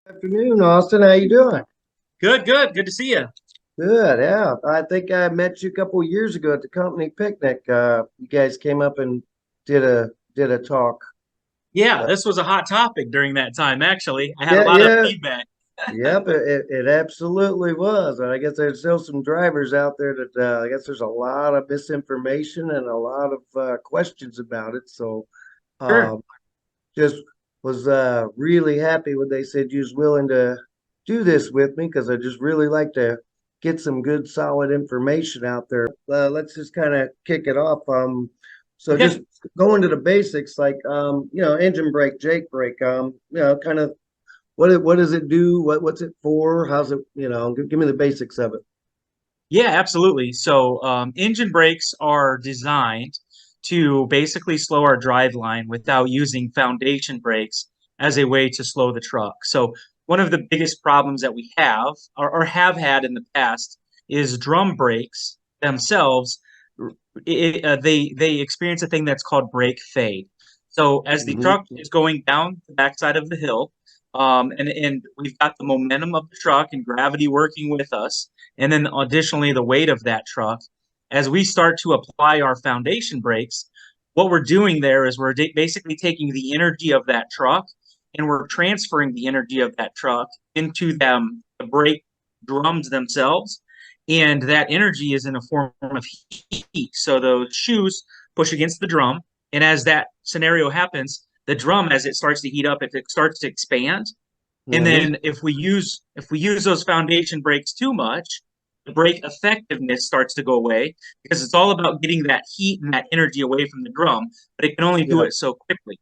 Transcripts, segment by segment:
Afternoon, Austin. How you doing? Good, good. Good to see you. Good, yeah. I think I met you a couple of years ago at the company picnic. You guys came up and did a talk. Yeah, Uh, this was a hot topic during that time, actually. I had a yeah, lot of yeah, feedback. yep. It absolutely was. And I guess there's still some drivers out there that I guess there's a lot of misinformation and a lot of questions about it. So, Sure. um, just was really happy when they said you was willing to do this with me because I just really like to get some good solid information out there. Let's just kind of kick it off. So Okay. just going to the basics, like engine brake, Jake brake. Kind of what does it do? What's it for? How's it? Give me the basics of it. Yeah, absolutely. So, engine brakes are designed to basically slow our drive line without using foundation brakes as a way to slow the truck. So, one of the biggest problems that we have or have had in the past is drum brakes themselves. They experience a thing that's called brake fade. So, as the Hmm. truck is going down the backside of the hill, and we've got the momentum of the truck and gravity working with us, and then additionally the weight of that truck. As we start to apply our foundation brakes, what we're doing there is we're basically taking the energy of that truck and we're transferring the energy of that truck into the brake drums themselves. And that energy is in a form of heat. So those shoes push against the drum. And as that scenario happens, the drum, as it starts to heat up, if it starts to expand, and Hmm. then if we use those foundation brakes too much, the brake effectiveness starts to go away because it's all about getting that heat and that energy away from the drum, but it can only do Yeah. it so quickly.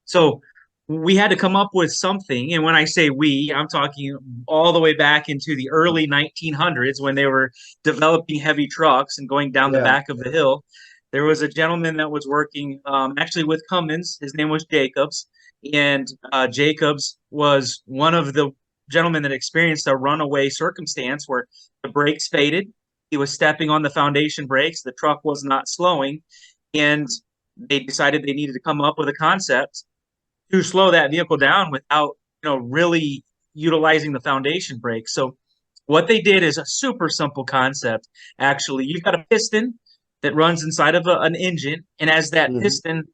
So we had to come up with something, and when I say we, I'm talking all the way back into the early 1900s when they were developing heavy trucks and going down the Yeah. back of the hill. There was a gentleman that was working actually with Cummins. His name was Jacobs, and Jacobs was one of the gentlemen that experienced a runaway circumstance where the brakes faded. He was stepping on the foundation brakes. The truck was not slowing, and they decided they needed to come up with a concept to slow that vehicle down without, really utilizing the foundation brakes. So what they did is a super simple concept. Actually, you've got a piston that runs inside of an engine, and as that Hmm. piston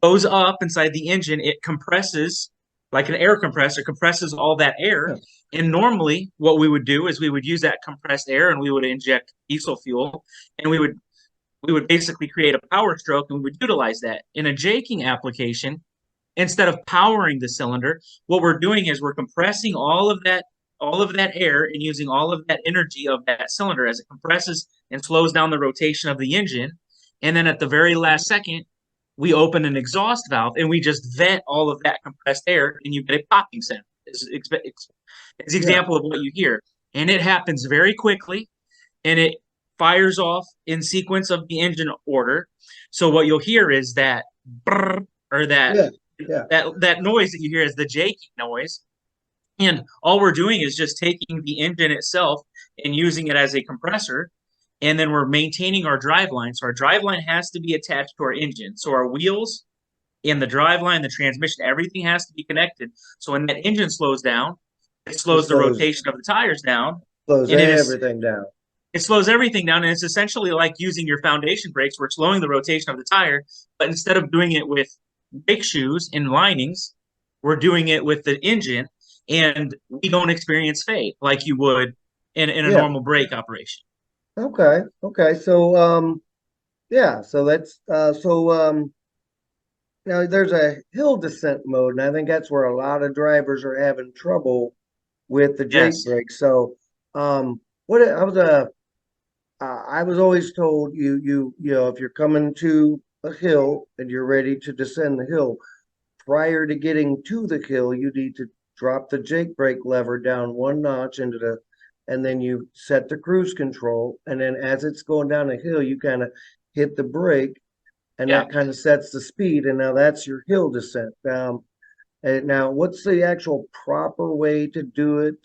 goes up inside the engine, it compresses like an air compressor, compresses all that air. Yeah. And normally, what we would do is we would use that compressed air and we would inject diesel fuel, and we would basically create a power stroke, and we would utilize that in a jaking application. Instead of powering the cylinder, what we're doing is we're compressing all of that air and using all of that energy of that cylinder as it compresses and slows down the rotation of the engine. And then at the very last second, we open an exhaust valve and we just vent all of that compressed air, and you get a popping sound. It's an Yeah. example of what you hear. And it happens very quickly, and it fires off in sequence of the engine order. So what you'll hear is that brrr, or that Yeah. Yeah. that noise that you hear is the jaking noise. And all we're doing is just taking the engine itself and using it as a compressor. And then we're maintaining our drive line. So our drive line has to be attached to our engine. So our wheels and the drive line, the transmission, everything has to be connected. So when that engine slows down, it It slows the slows rotation of the tires down. slows And everything down. it slows everything down, and it's essentially like using your foundation brakes. We're slowing the rotation of the tire, but instead of doing it with brake shoes and linings, we're doing it with the engine, and we don't experience fade like you would in a Yeah. normal brake operation. Okay. Okay. So yeah, so now there's a hill descent mode, and I think that's where a lot of drivers are having trouble with the Jake Yes. brake. So what I was always told if you're coming to a hill and you're ready to descend the hill, prior to getting to the hill, you need to drop the Jake brake lever down one notch and then you set the cruise control. And then as it's going down the hill, you kind of hit the brake and Yeah. that kind of sets the speed. And now that's your hill descent. And now, what's the actual proper way to do it?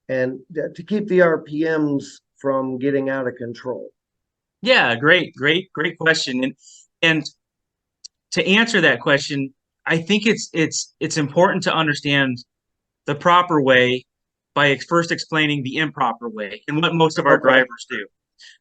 And to keep the RPMs from getting out of control. Yeah. Great. Great. Great question. And to answer that question, I think it's important to understand the proper way by first explaining the improper way and what most of our Okay. drivers do.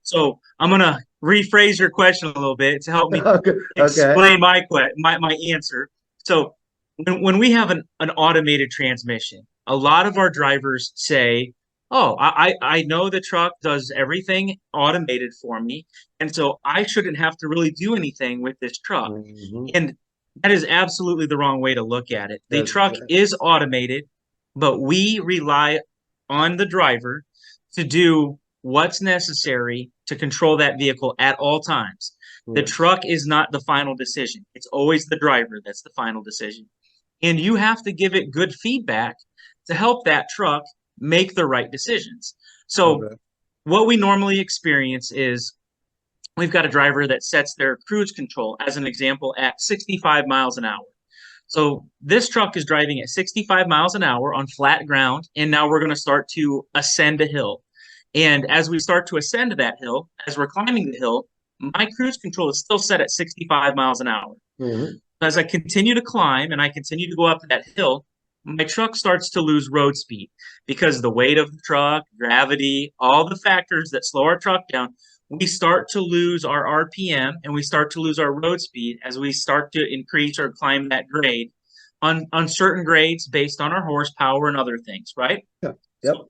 So I'm gonna rephrase your question a little bit to help me Okay. Okay. explain my answer. So when we have an automated transmission, a lot of our drivers say, "Oh, I know the truck does everything automated for me, and so I shouldn't have to really do anything with this truck." Mhm. And that is absolutely the wrong way to look at it. The That's truck is automated, but we rely on the driver to do what's necessary to control that vehicle at all times. The yes. truck is not the final decision. It's always the driver that's the final decision. And you have to give it good feedback to help that truck make the right decisions. So, Okay. what we normally experience is we've got a driver that sets their cruise control, as an example, at 65 miles an hour. So this truck is driving at 65 miles an hour on flat ground, and now we're going to start to ascend a hill. And as we start to ascend that hill, as we're climbing the hill, my cruise control is still set at 65 miles an hour. Mhm. As I continue to climb and I continue to go up that hill, my truck starts to lose road speed because the weight of the truck, gravity, all the factors that slow our truck down, we start to lose our RPM and we start to lose our road speed as we start to increase or climb that grade on certain grades based on our horsepower and other things, right? Yeah. Yep. So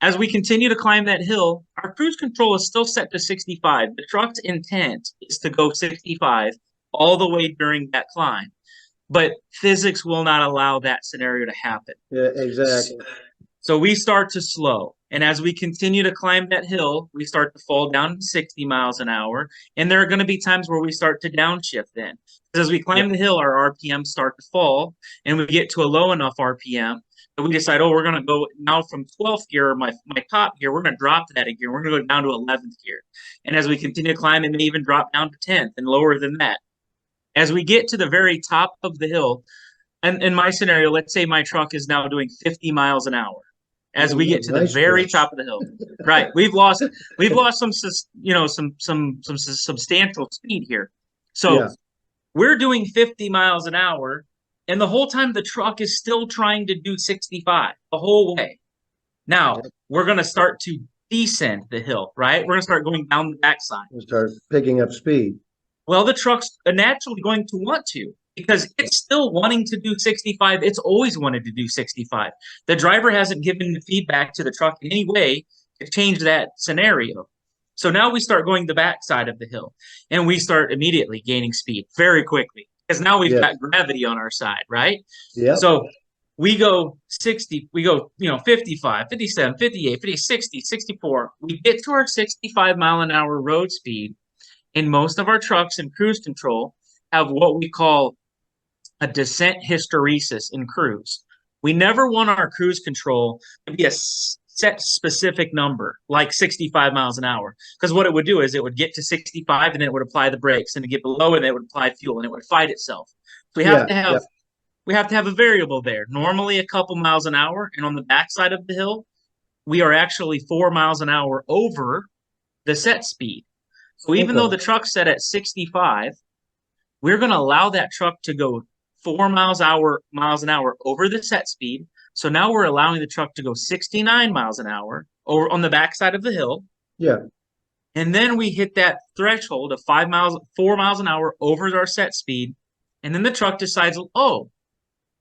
as we continue to climb that hill, our cruise control is still set to 65. The truck's intent is to go 65 all the way during that climb, but physics will not allow that scenario to happen. Yeah, exactly. So we start to slow. And as we continue to climb that hill, we start to fall down to 60 miles an hour. And there are going to be times where we start to downshift then. Because as we Yeah. climb the hill, our RPMs start to fall and we get to a low enough RPM that we decide, oh, we're going to go now from 12th gear, my top gear, we're going to drop that a gear. We're going to go down to 11th gear. And as we continue to climb, it may even drop down to 10th and lower than that. As we get to the very top of the hill, and in my scenario, let's say my truck is now doing 50 miles an hour. As we Ooh, get to the nice very stretch. top of the hill, right? We've lost some some substantial speed here. So Yeah. we're doing 50 miles an hour, and the whole time the truck is still trying to do 65 the whole way. Now Yep. we're going to start to descend the hill, right? We're going to start going down the backside. And start picking up speed. Well, the truck's naturally going to want to because it's still wanting to do 65. It's always wanted to do 65. The driver hasn't given the feedback to the truck in any way to change that scenario. So now we start going the backside of the hill and we start immediately gaining speed very quickly because now we've Yes. got gravity on our side, right? Yep. So we go 60, we go, 55, 57, 58, 50, 60, 64. We get to our 65 mile an hour road speed, and most of our trucks in cruise control have what we call a descent hysteresis in cruise. We never want our cruise control to be a set specific number, like 65 miles an hour. Because what it would do is it would get to 65 and then it would apply the brakes and to get below and it would apply fuel and it would fight itself. So Yeah. Yep. we have to have a variable there. Normally a couple miles an hour, and on the backside of the hill, we are actually 4 miles an hour over the set speed. So even though Okay. the truck's set at 65, we're going to allow that truck to go 4 miles an hour over the set speed. So now we're allowing the truck to go 69 miles an hour over on the backside of the hill. Yeah. And then we hit that threshold of 5 miles, 4 miles an hour over our set speed. And then the truck decides, oh,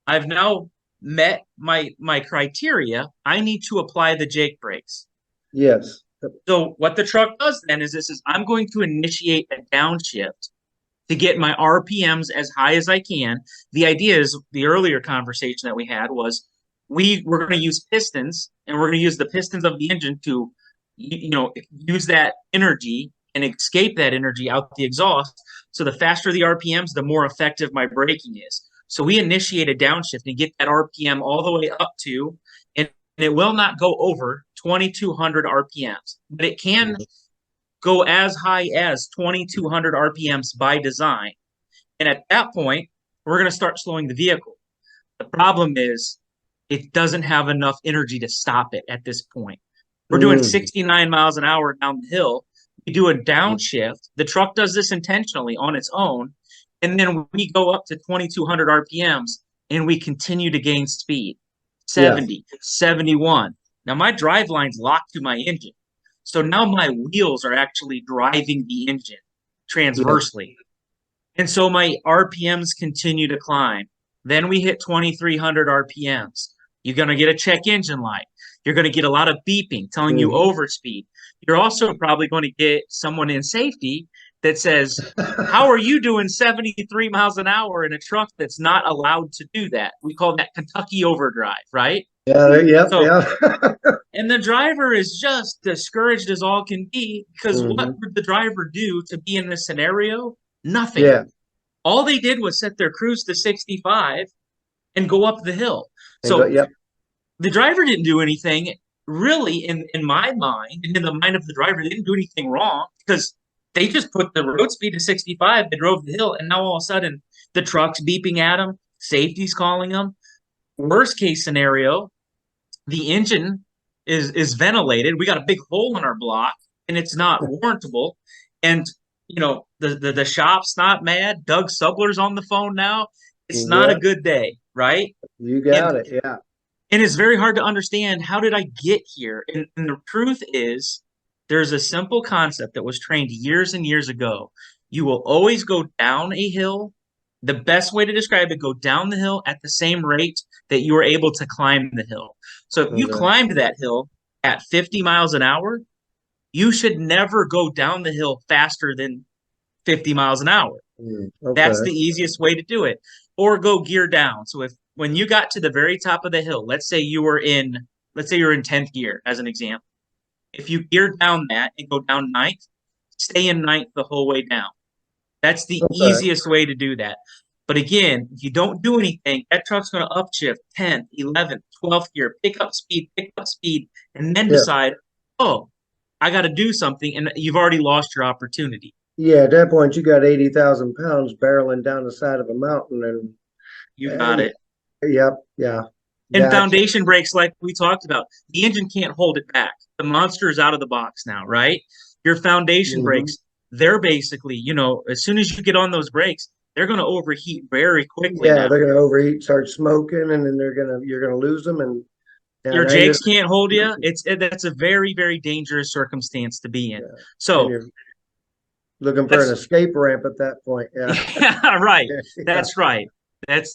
I've now met my criteria. I need to apply the Jake brakes. Yes. Yep. So what the truck does then is this is I'm going to initiate a downshift to get my RPMs as high as I can. The idea is the earlier conversation that we had was we're going to use pistons and we're going to use the pistons of the engine to use that energy and escape that energy out the exhaust. So the faster the RPMs, the more effective my braking is. So we initiate a downshift and get that RPM all the way up to, and it will not go over 2,200 RPMs, but it can go as high as 2,200 RPMs by design. And at that point, we're going to start slowing the vehicle. The problem is it doesn't have enough energy to stop it at this point. We're doing Mm. 69 miles an hour down the hill. We do a downshift. The truck does this intentionally on its own. And then we go up to 2,200 RPMs and we continue to gain speed. Yeah. 70, 71. Now my drive line's locked to my engine. So now my wheels are actually driving the engine Yeah. transversely. And so my RPMs continue to climb. Then we hit 2,300 RPMs. You're going to get a check engine light. You're going to get a lot of beeping telling you Hmm. overspeed. You're also probably going to get someone in safety that says, how are you doing 73 miles an hour in a truck that's not allowed to do that? We call that Kentucky overdrive, right? Yeah. Yep. So, Yeah. and the driver is just discouraged as all can be because what Hmm. would the driver do to be in this scenario? Nothing. Yeah. All they did was set their cruise to 65 and go up the hill. And go. So Yep. the driver didn't do anything really in my mind and in the mind of the driver. They didn't do anything wrong because they just put the road speed to 65. They drove the hill, and now all of a sudden the truck's beeping at them. Safety's calling them. Worst case scenario, the engine is ventilated. We got a big hole in our block, and it's not warrantable. And the shop's not mad. Doug Subler's on the phone now. It's not a Yep. good day, right? You And got it. Yeah. and it's very hard to understand how did I get here? And the truth is, there's a simple concept that was trained years and years ago. You will always go down a hill. The best way to describe it, go down the hill at the same rate that you were able to climb the hill. So if you Okay. climbed that hill at 50 miles an hour, you should never go down the hill faster than 50 miles an hour. That's Okay. the easiest way to do it. Or go gear down. So if when you got to the very top of the hill, let's say you're in 10th gear as an example. If you gear down that and go down ninth, stay in ninth the whole way down. That's the Okay. easiest way to do that. But again, if you don't do anything, that truck's going to upshift 10th, 11th, 12th gear, pick up speed, and then Yeah. decide, oh, I got to do something. And you've already lost your opportunity. Yeah. At that point, you got 80,000 pounds barreling down the side of a mountain, You got and it. yep. Yeah. And Gotcha. foundation brakes, like we talked about, the engine can't hold it back. The monster is out of the box now, right? Your foundation Hmm. brakes, they're basically, as soon as you get on those brakes, they're going to overheat very quickly Yeah, now. they're gonna overheat, start smoking, and then you're gonna lose them, and yeah, Your now you're jakes can't hold you. That's a very, very dangerous circumstance to be in. yeah, and So you're looking for an that's escape ramp at that point. Yeah, yeah, right. yeah, That's right. Certainly, that's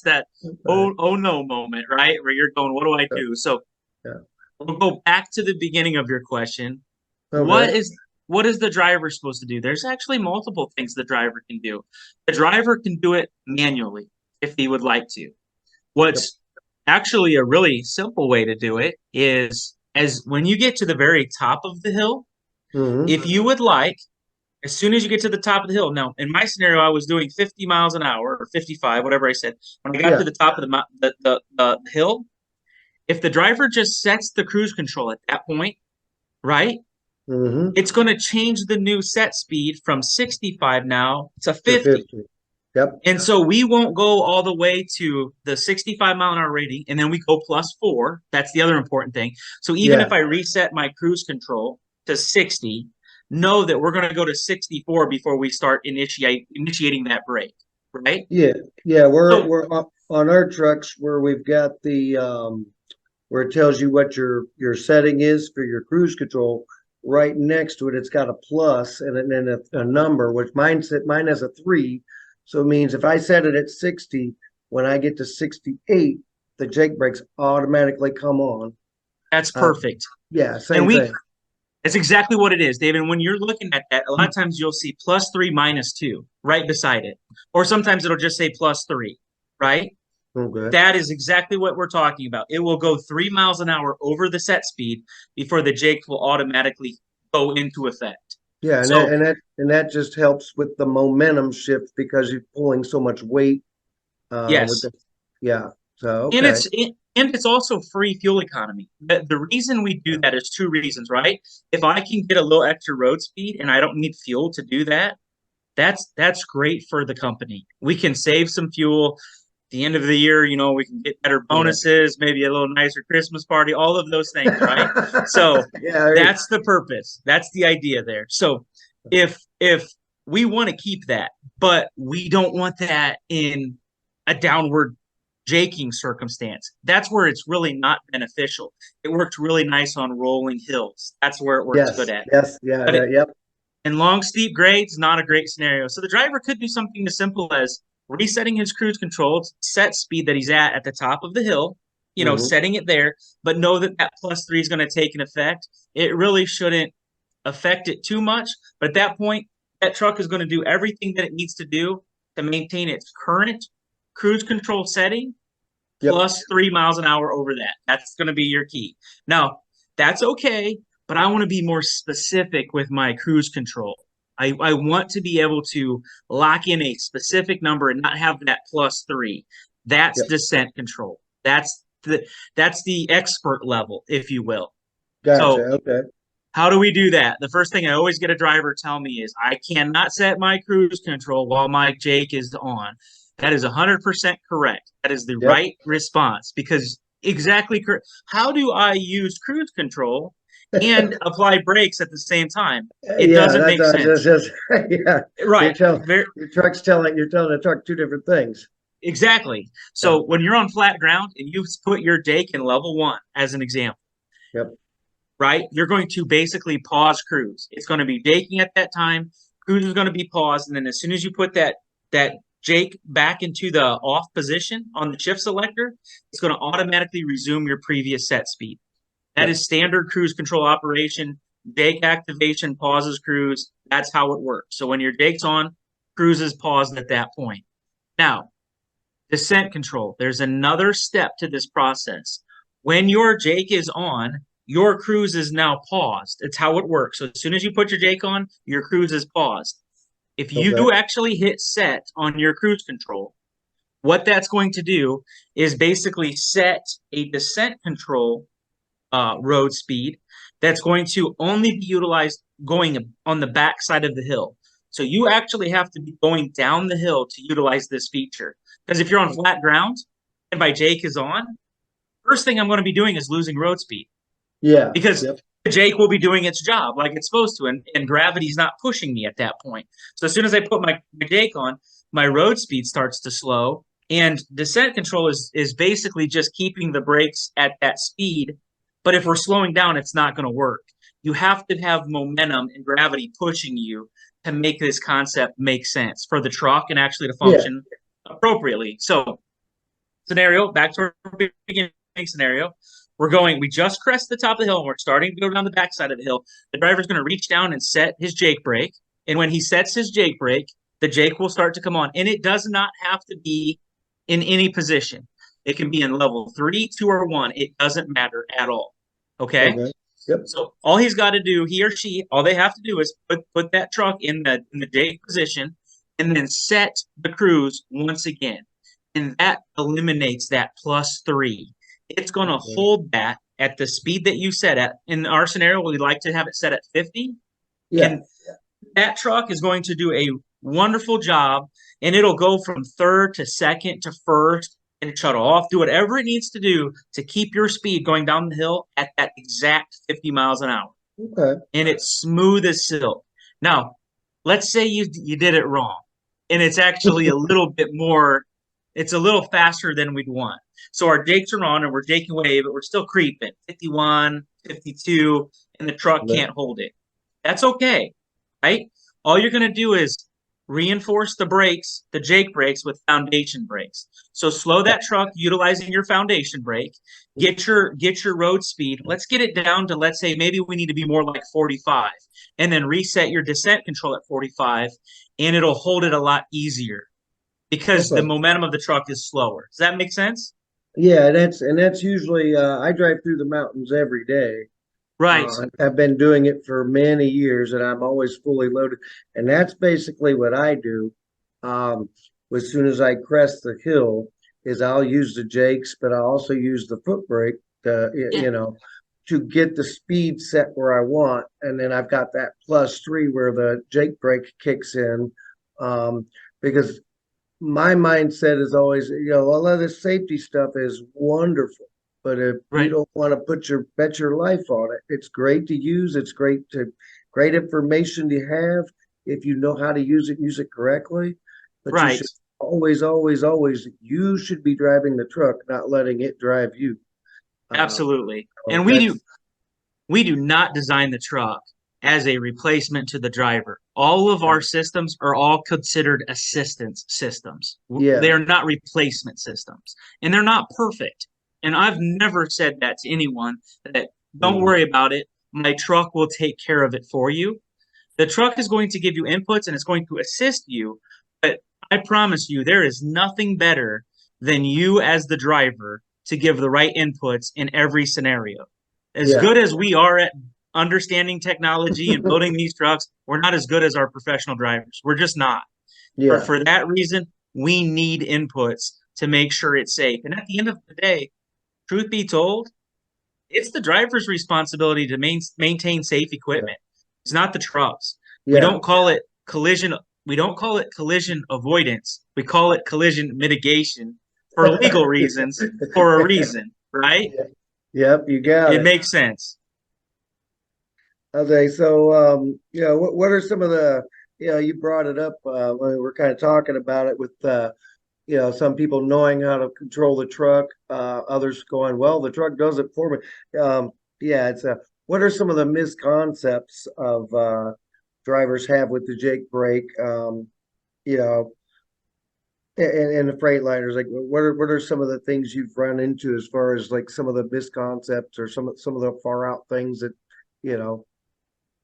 that right. oh no moment, right? Where you're going, what do I Yeah, do? So yeah. we'll go back to the beginning of your question. What Okay. is what is the driver supposed to do? There's actually multiple things the driver can do. The driver can do it manually if he would like to. Yep. What's actually a really simple way to do it is as when you get to the very top of the hill, Hmm. if you would like, as soon as you get to the top of the hill. Now, in my scenario, I was doing 50 miles an hour or 55, whatever I said. When I got to Yeah. the top of the hill, if the driver just sets the cruise control at that point, right? Hmm. It's going to change the new set speed from 65 now to To 50. 50. Yep. And so we won't go all the way to the 65 mile an hour rating, and then we go +4. That's the other important thing. So even Yeah. if I reset my cruise control to 60, know that we're going to go to 64 before we start initiating that brake, right? Yeah. Yeah. We're So we're on our trucks where we've got the where it tells you what your setting is for your cruise control. Right next to it, it's got a plus and then a number, which mine has a 3. So it means if I set it at 60, when I get to 68, the Jake brakes automatically come on. that's Uh, perfect. yeah, And same thing. it's exactly what it is, David. When you're looking at that, a lot of times you'll see +3, -2 right beside it. Or sometimes it'll just say +3, right? Okay. That is exactly what we're talking about. It will go 3 miles an hour over the set speed before the Jake will automatically go into effect. Yeah, and that So and that and that just helps with the momentum shift because you're pulling so much weight with yes, the yeah. So and okay. it's also free fuel economy. The reason we do Yeah. that is two reasons, right? If I can get a little extra road speed and I don't need fuel to do that, that's great for the company. We can save some fuel. The end of the year, we can get better Yeah. bonuses, maybe a little nicer Christmas party, all of those things, right? So Yeah, that's the purpose. That's the idea there. So if we want to keep that, but we don't want that in a downward jaking circumstance. That's where it's really not beneficial. It works really nice on rolling hills. That's where it works good Yes, at. yes, yeah, But yep. in long, steep grades, not a great scenario. So the driver could do something as simple as resetting his cruise control, set speed that he's at the top of the hill, Hmm. setting it there, but know that that +3 is going to take an effect. It really shouldn't affect it too much. But at that point, that truck is going to do everything that it needs to do to maintain its current cruise control setting Yep. +3 miles an hour over that. That's going to be your key. Now, that's okay, but I want to be more specific with my cruise control. I want to be able to lock in a specific number and not have that +3. That's Yep. descent control. That's the expert level, if you will. Gotcha. So Okay. how do we do that? The first thing I always get a driver tell me is I cannot set my cruise control while my Jake is on. That is 100% correct. That is the Yep. right response because exactly correct. How do I use cruise control and apply brakes at the same time? It Yeah, doesn't that's make sense. just yeah. You're Right. telling Very, you're telling the truck two different things. exactly. Yeah. So when you're on flat ground and you put your Jake in level one, as an example, Yep. right? You're going to basically pause cruise. It's going to be jaking at that time. Cruise is going to be paused, and then as soon as you put that jake back into the off position on the shift selector, it's going to automatically resume your previous set speed. That Yep. is standard cruise control operation. Jake activation pauses cruise. That's how it works. So when your jake's on, cruise is paused at that point. Now, descent control. There's another step to this process. When your Jake is on, your cruise is now paused. It's how it works. So as soon as you put your Jake on, your cruise is paused. If Okay. you actually hit set on your cruise control, what that's going to do is basically set a descent control road speed that's going to only be utilized going on the back side of the hill. So you actually have to be going down the hill to utilize this feature. Because if you're on flat ground and my Jake is on, first thing I'm going to be doing is losing road speed Yeah. because Yep. Jake will be doing its job like it's supposed to, and gravity's not pushing me at that point. So as soon as I put my Jake on, my road speed starts to slow, and descent control is basically just keeping the brakes at that speed. But if we're slowing down, it's not going to work. You have to have momentum and gravity pushing you to make this concept make sense for the truck and actually to Yeah. function appropriately. So scenario, back to our beginning scenario. We just crest the top of the hill and we're starting to go down the backside of the hill. The driver's going to reach down and set his Jake brake. And when he sets his Jake brake, the Jake will start to come on. And it does not have to be in any position. It can be in level 3, 2, or 1. It doesn't matter at all. Okay? Okay. Yep. So all he's got to do, he or she, all they have to do is put that truck in the Jake position and then set the cruise once again. And that eliminates that +3. It's going to Okay. hold that at the speed that you set at. In our scenario, we'd like to have it set at 50. Yeah. And that truck is going to do a wonderful job, and it'll go from third to second to first and shuttle off, do whatever it needs to do to keep your speed going down the hill at that exact 50 miles an hour. Okay. And it's smooth as silk. Now, let's say you did it wrong, and it's actually a little bit more, it's a little faster than we'd want. So our jakes are on and we're jaking away, but we're still creeping 51, 52, and the truck Yep. can't hold it. That's okay, right? All you're going to do is reinforce the brakes, the Jake brakes, with foundation brakes. So slow that truck utilizing your foundation brake. Get your road speed. Let's get it down to, let's say maybe we need to be more like 45, and then reset your descent control at 45, and it'll hold it a lot easier because the Okay. momentum of the truck is slower. Does that make sense? Yeah, that's usually I drive through the mountains every day. Right. I've been doing it for many years, and I'm always fully loaded. And that's basically what I do. As soon as I crest the hill, is I'll use the jakes, but I also use the foot brake to, Yeah. to get the speed set where I want. And then I've got that +3 where the jake brake kicks in, because my mindset is always, all of this safety stuff is wonderful, but if you Right. don't want to bet your life on it, it's great to use. It's great information to have. if you know how to use it correctly. But you Right. should always, you should be driving the truck, not letting it drive you. Absolutely. So And that's we do not design the truck as a replacement to the driver. All of our systems are all considered assistance systems. They yeah. are not replacement systems, and they're not perfect. And I've never said that to anyone that don't Mhm. worry about it. My truck will take care of it for you. The truck is going to give you inputs and it's going to assist you, but I promise you, there is nothing better than you as the driver to give the right inputs in every scenario. As Yeah. good as we are at understanding technology and building these trucks, we're not as good as our professional drivers. We're just not. Yeah. For that reason, we need inputs to make sure it's safe. And at the end of the day, truth be told, it's the driver's responsibility to maintain safe Yeah. equipment. It's not the trucks. We Yeah. don't call it collision. We don't call it collision avoidance. We call it collision mitigation for legal reasons for a reason, right? Yeah. Yep, you got It it. makes sense. Okay, so what are some of the you brought it up when we were kind of talking about it with some people knowing how to control the truck, others going, well, the truck does it for me. Yeah, it's what are some of the misconceptions of drivers have with the Jake brake? You know, and the Freightliners, like what are some of the things you've run into as far as like some of the misconceptions or some of the far out things that you know?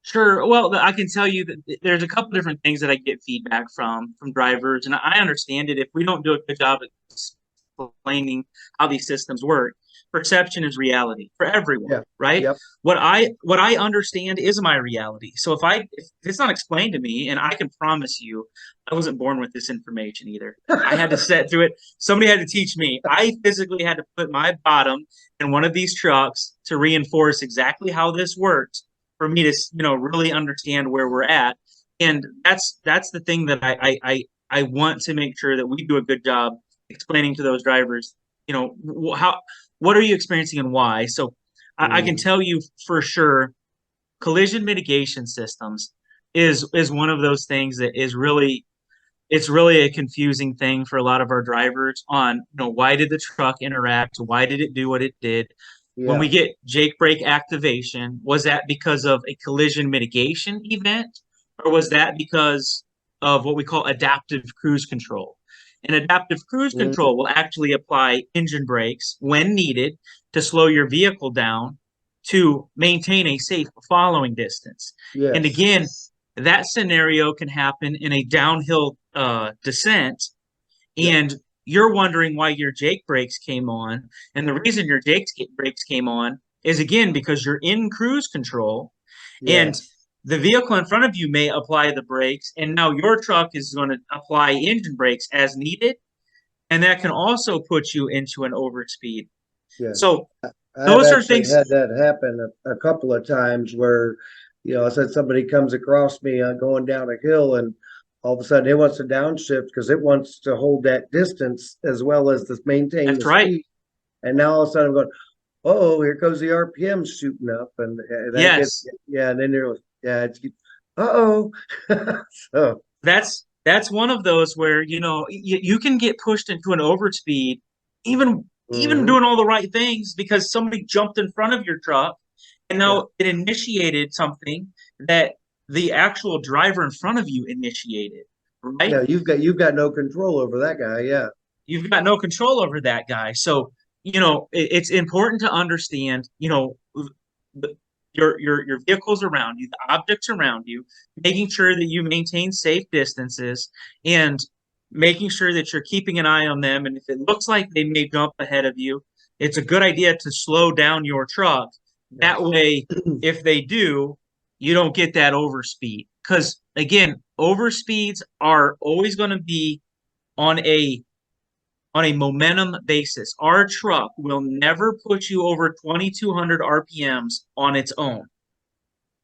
Sure. Well, I can tell you that there's a couple different things that I get feedback from drivers, and I understand it. If we don't do a good job at explaining how these systems work, perception is reality for everyone, Yeah. right? Yep. What I understand is my reality. So if it's not explained to me, and I can promise you, I wasn't born with this information either. I had to set through it. Somebody had to teach me. I physically had to put my bottom in one of these trucks to reinforce exactly how this worked for me to really understand where we're at. And that's the thing that I want to make sure that we do a good job explaining to those drivers, how what are you experiencing and why. So I can Mm, tell you for sure, collision mitigation systems is one of those things that is really it's really a confusing thing for a lot of our drivers on, why did the truck interact? Why did it do what it did? When we yeah. get Jake brake activation, was that because of a collision mitigation event, or was that because of what we call adaptive cruise control? And adaptive cruise Mm, control will actually apply engine brakes when needed to slow your vehicle down to maintain a safe following distance. And yes. again, that scenario can happen in a downhill descent, Yep. and you're wondering why your Jake brakes came on. And the reason your Jake brakes came on is again because you're in cruise control, and Yes. the vehicle in front of you may apply the brakes, and now your truck is going to apply engine brakes as needed, and that can also put you into an overspeed. Yeah. So I've those are actually things. had that happen a couple of times where, I said somebody comes across me going down a hill and all of a sudden it wants to downshift because it wants to hold that distance as well as to maintain That's the right. speed. And now all of a sudden I'm going, oh, here goes the RPM shooting up. And that gets, Yes. yeah. And then you're like, yeah, uh-oh. So, That's one of those where you can get pushed into an overspeed, even mhm. doing all the right things, because somebody jumped in front of your truck, and Yeah. now it initiated something that the actual driver in front of you initiated, right? Yeah. You've got no control over that guy. Yeah. You've got no control over that guy. So, it's important to understand, your vehicles around you, the objects around you, making sure that you maintain safe distances, and making sure that you're keeping an eye on them. And if it looks like they may jump ahead of you, it's a good idea to slow down your truck. That Yes. way, if they do, you don't get that overspeed. Because again, overspeeds are always going to be on a momentum basis. Our truck will never put you over 2,200 RPMs on its own.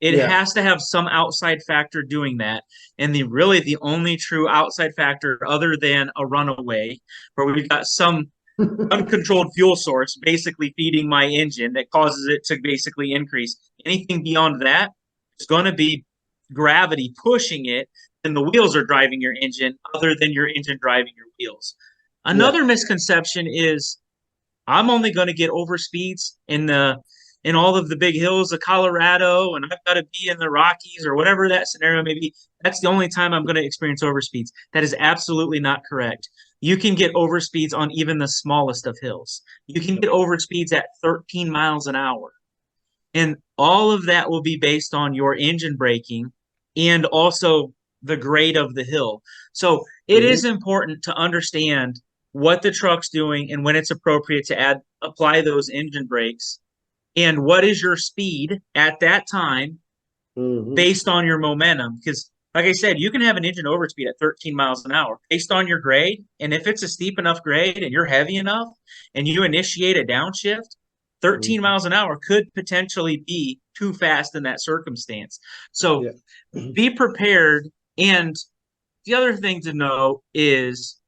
It Yeah. has to have some outside factor doing that. And the only true outside factor other than a runaway, where we've got some uncontrolled fuel source basically feeding my engine that causes it to basically increase. Anything beyond that is going to be gravity pushing it than the wheels are driving your engine, other than your engine driving your wheels. Yeah. Another misconception is I'm only going to get over speeds in all of the big hills of Colorado, and I've got to be in the Rockies or whatever that scenario may be. That's the only time I'm going to experience overspeeds. That is absolutely not correct. You can get overspeeds on even the smallest of hills. You can get overspeeds at 13 miles an hour. And all of that will be based on your engine braking and also the grade of the hill. So it Mhm. is important to understand what the truck's doing and when it's appropriate to apply those engine brakes and what is your speed at that time Mhm. based on your momentum. Because, like I said, you can have an engine overspeed at 13 miles an hour based on your grade. And if it's a steep enough grade and you're heavy enough and you initiate a downshift, 13 Mhm. miles an hour could potentially be too fast in that circumstance. So Yeah. be prepared. And the other thing to know is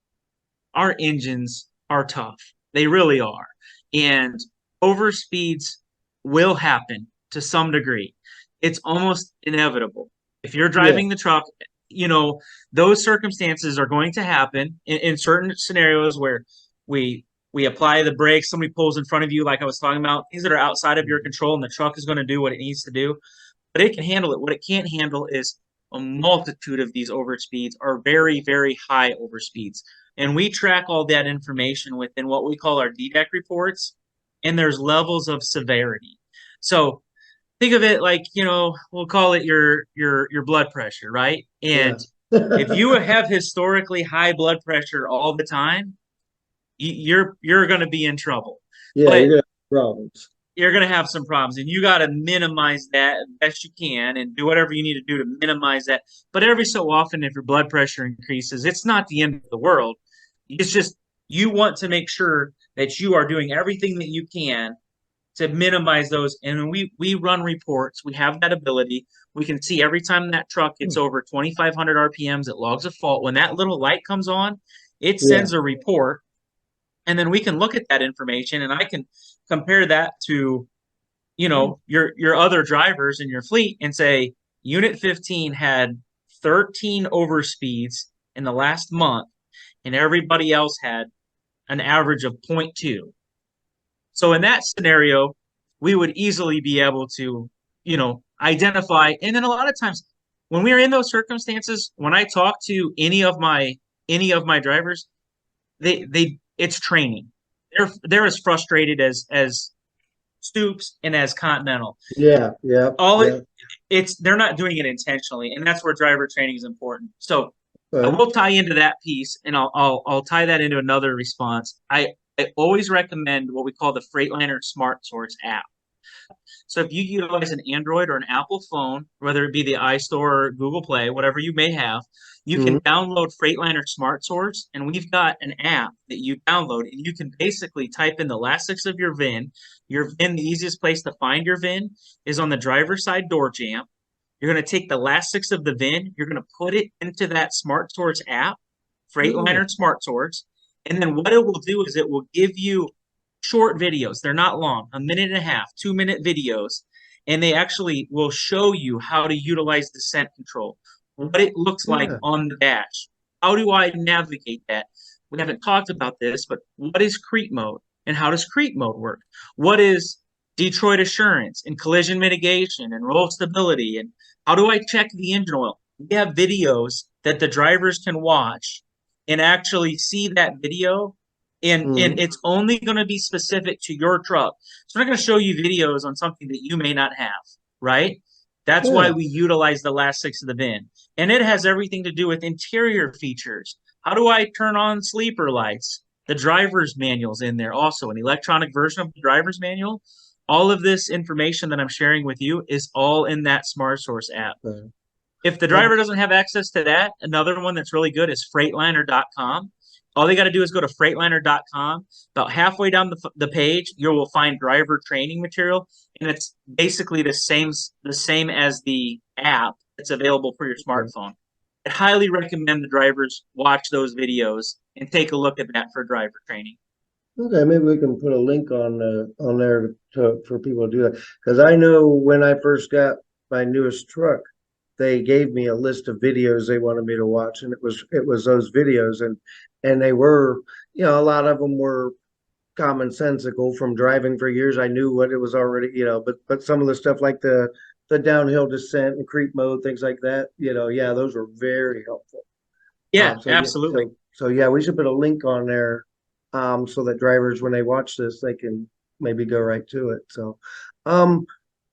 our engines are tough. They really are. And overspeeds will happen to some degree. It's almost inevitable. If you're Yeah. driving the truck, you know, those circumstances are going to happen in certain scenarios where we we apply the brakes, somebody pulls in front of you, like I was talking about, things that are outside of your control, and the truck is going to do what it needs to do, but it can handle it. What it can't handle is a multitude of these overspeeds are very, very high overspeeds. And we track all that information within what we call our DDEC reports, and there's levels of severity. So think of it like, we'll call it your blood pressure, right? Yeah. And if you have historically high blood pressure all the time, you're going to be in trouble. Yeah, you're But gonna have problems. you're going to have some problems, and you got to minimize that best you can and do whatever you need to do to minimize that. But every so often, if your blood pressure increases, it's not the end of the world. It's just you want to make sure that you are doing everything that you can to minimize those. And we run reports. We have that ability. We can see every time that truck gets over 2,500 RPMs, it logs a fault. When that little light comes on, it Yeah. sends a report, and then we can look at that information, and I can compare that to your other drivers in your fleet and say unit 15 had 13 overspeeds in the last month, and everybody else had an average of zero point 0.2. So in that scenario, we would easily be able to identify. And then a lot of times when we're in those circumstances, when I talk to any of my drivers, they it's training. They're as frustrated as Stoops and as Continental. Yeah. Yeah. All Yeah. it's they're not doing it intentionally, and that's where driver training is important. So I But will tie into that piece, and I'll tie that into another response. I always recommend what we call the Freightliner Smart Source app. So if you utilize an Android or an Apple phone, whether it be the iStore or Google Play, whatever you may have, you can mhm. download Freightliner Smart Source, and we've got an app that you download, and you can basically type in the last six of your VIN. Your VIN, the easiest place to find your VIN is on the driver's side door jamb. You're going to take the last six of the VIN, you're going to put it into that Smart Source app, Oh, Freightliner Smart Source, and then what it will do is it will give you short videos. They're not long, a minute and a half, 2 minute videos, and they actually will show you how to utilize descent control, what it looks like yeah. on the dash. How do I navigate that? We haven't talked about this, but what is creep mode and how does creep mode work? What is Detroit assurance and collision mitigation and roll stability? And how do I check the engine oil? We have videos that the drivers can watch and actually see that video, and Mhm. it's only going to be specific to your truck. So we're not going to show you videos on something that you may not have, right? That's why Yeah. we utilize the last six of the VIN. And it has everything to do with interior features. How do I turn on sleeper lights? The driver's manual's in there also, an electronic version of the driver's manual. All of this information that I'm sharing with you is all in that Smart Source app. Uh, If the I, driver doesn't have access to that, another one that's really good is Freightliner.com. All they got to do is go to Freightliner.com. About halfway down the page, you will find driver training material, and it's basically the same as the app that's available for your smartphone. I highly recommend the drivers watch those videos and take a look at that for driver training. okay, maybe we can put a link on there for people to do that. Because I know when I first got my newest truck, they gave me a list of videos they wanted me to watch, and it was those videos, and they were, a lot of them were commonsensical from driving for years. I knew what it was already, but some of the stuff like the downhill descent and creep mode, things like that, yeah, those were very helpful. Yeah, So yeah, absolutely. so yeah, we should put a link on there, so that drivers, when they watch this, they can maybe go right to it. So, um,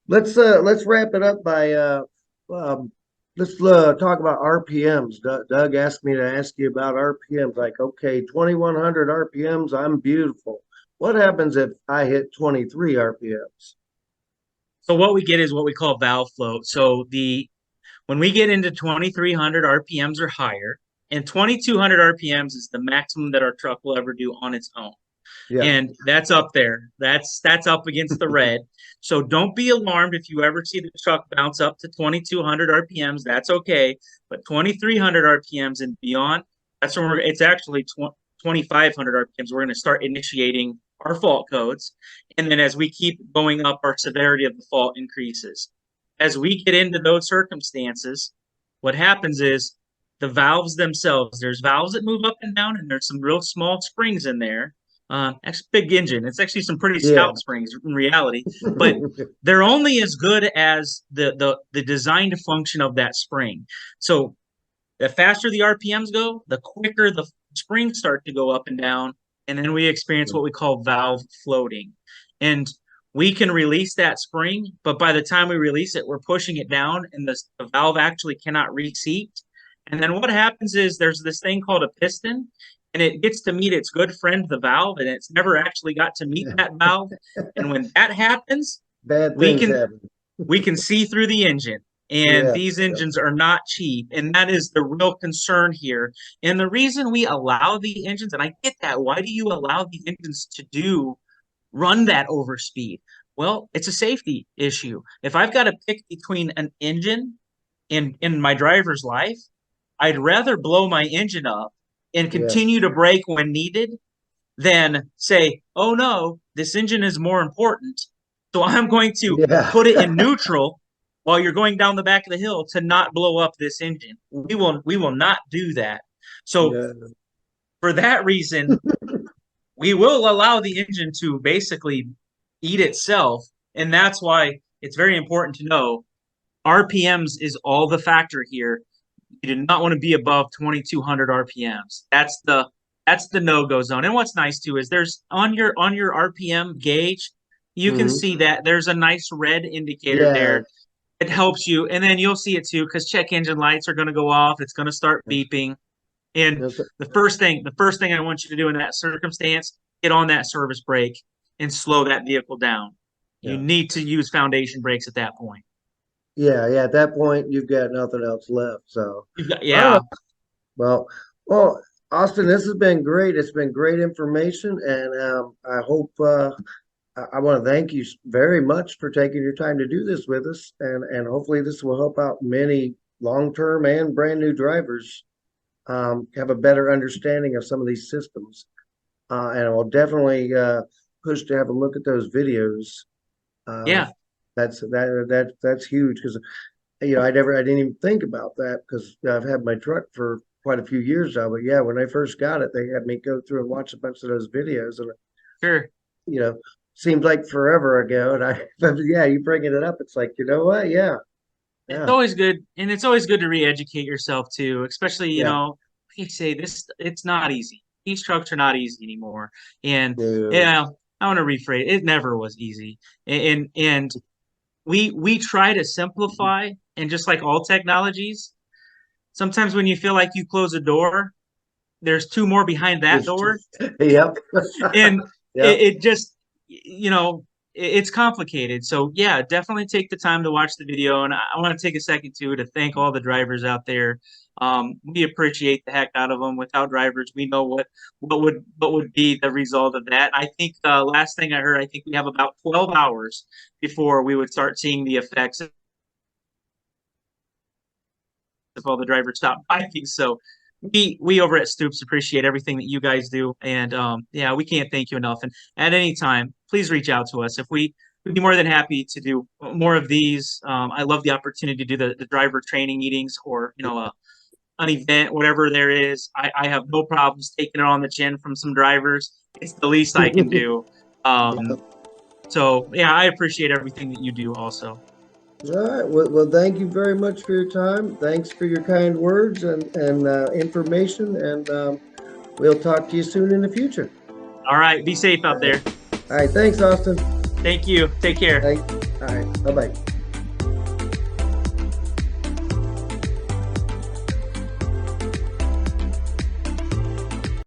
let's wrap it up by um, let's talk about RPMs. Doug asked me to ask you about RPMs. Like, okay, 2100 RPMs, I'm beautiful. What happens if I hit 23 RPMs? So what we get is what we call valve float. So the when we get into 2300 RPMs or higher, and 2200 RPMs is the maximum that our truck will ever do on its own. Yeah, And that's up there. That's up against the red. So don't be alarmed if you ever see the truck bounce up to 2200 RPMs. That's okay. But 2300 RPMs and beyond, that's when it's actually 2500 RPMs. We're going to start initiating our fault codes. And then as we keep going up, our severity of the fault increases. As we get into those circumstances, what happens is the valves themselves, there's valves that move up and down, and there's some real small springs in there. Actually, big engine. It's actually some pretty yeah, stout springs in reality, but they're only as good as the designed function of that spring. So the faster the RPMs go, the quicker the springs start to go up and down, and then we experience what we call valve floating. And we can release that spring, but by the time we release it, we're pushing it down, and the valve actually cannot reseat. And then what happens is there's this thing called a piston, and it gets to meet its good friend, the valve, and it's never actually got to meet yeah. that valve. And when that happens, Bad we things can happen. we can see through the engine. And Yeah, these yeah, engines are not cheap. And that is the real concern here. And the reason we allow the engines, and I get that, why do you allow the engines to run that overspeed? Well, it's a safety issue. If I've got to pick between an engine in my driver's life, I'd rather blow my engine up and yes, continue to brake when needed than say, oh no, this engine is more important. So I'm going to yeah, put it in neutral while you're going down the back of the hill to not blow up this engine. We will not do that. So yeah, for that reason, we will allow the engine to basically eat itself. And that's why it's very important to know RPMs is all the factor here. You do not want to be above 2200 RPMs. That's the no-go zone. And what's nice too is there's on your RPM gauge, you can hmm see that there's a nice red indicator yeah. there. It helps you, and then you'll see it too because check engine lights are going to go off. It's going to start beeping. And That's the first thing I want you to do in that circumstance, get on that service brake and slow that vehicle down. You yeah. need to use foundation brakes at that point. Yeah, yeah. At that point, you've got nothing else left. So, all Yeah, right. Well, well, Austin, this has been great. It's been great information, and I hope I want to thank you very much for taking your time to do this with us, and hopefully this will help out many long-term and brand new drivers have a better understanding of some of these systems. And I will definitely push to have a look at those videos. Uh, yeah, that's huge because I didn't even think about that because I've had my truck for quite a few years now. But yeah, when I first got it, they had me go through and watch a bunch of those videos, and sure. you know, seems like forever ago. And yeah, you bringing it up, it's like, you know what? Yeah, It's yeah, always good, and it's always good to re-educate yourself too, especially, yeah, they say this, it's not easy. These trucks are not easy anymore. And no, yeah, I want to rephrase, it never was easy. And we try to simplify, and just like all technologies, sometimes when you feel like you close a door, there's two more behind that it's door. just, yep, And yep, it just it's complicated. So yeah, definitely take the time to watch the video, and I want to take a second too to thank all the drivers out there. We appreciate the heck out of them. Without drivers, we know what would be the result of that. I think last thing I heard, I think we have about 12 hours before we would start seeing the effects if all the drivers stop biking. So we over at Stoops appreciate everything that you guys do, and yeah, we can't thank you enough. And at any time, please reach out to us if we we'd be more than happy to do more of these. I love the opportunity to do the driver training meetings, or an event, whatever there is. I have no problems taking it on the chin from some drivers. It's the least I can do. Yeah. So yeah, I appreciate everything that you do also. All right. Well, thank you very much for your time. Thanks for your kind words and information. And we'll talk to you soon in the future. All right, be safe All out right. there. All right. Thanks, Austin. Thank you. Take care. Thanks. All right. Bye bye.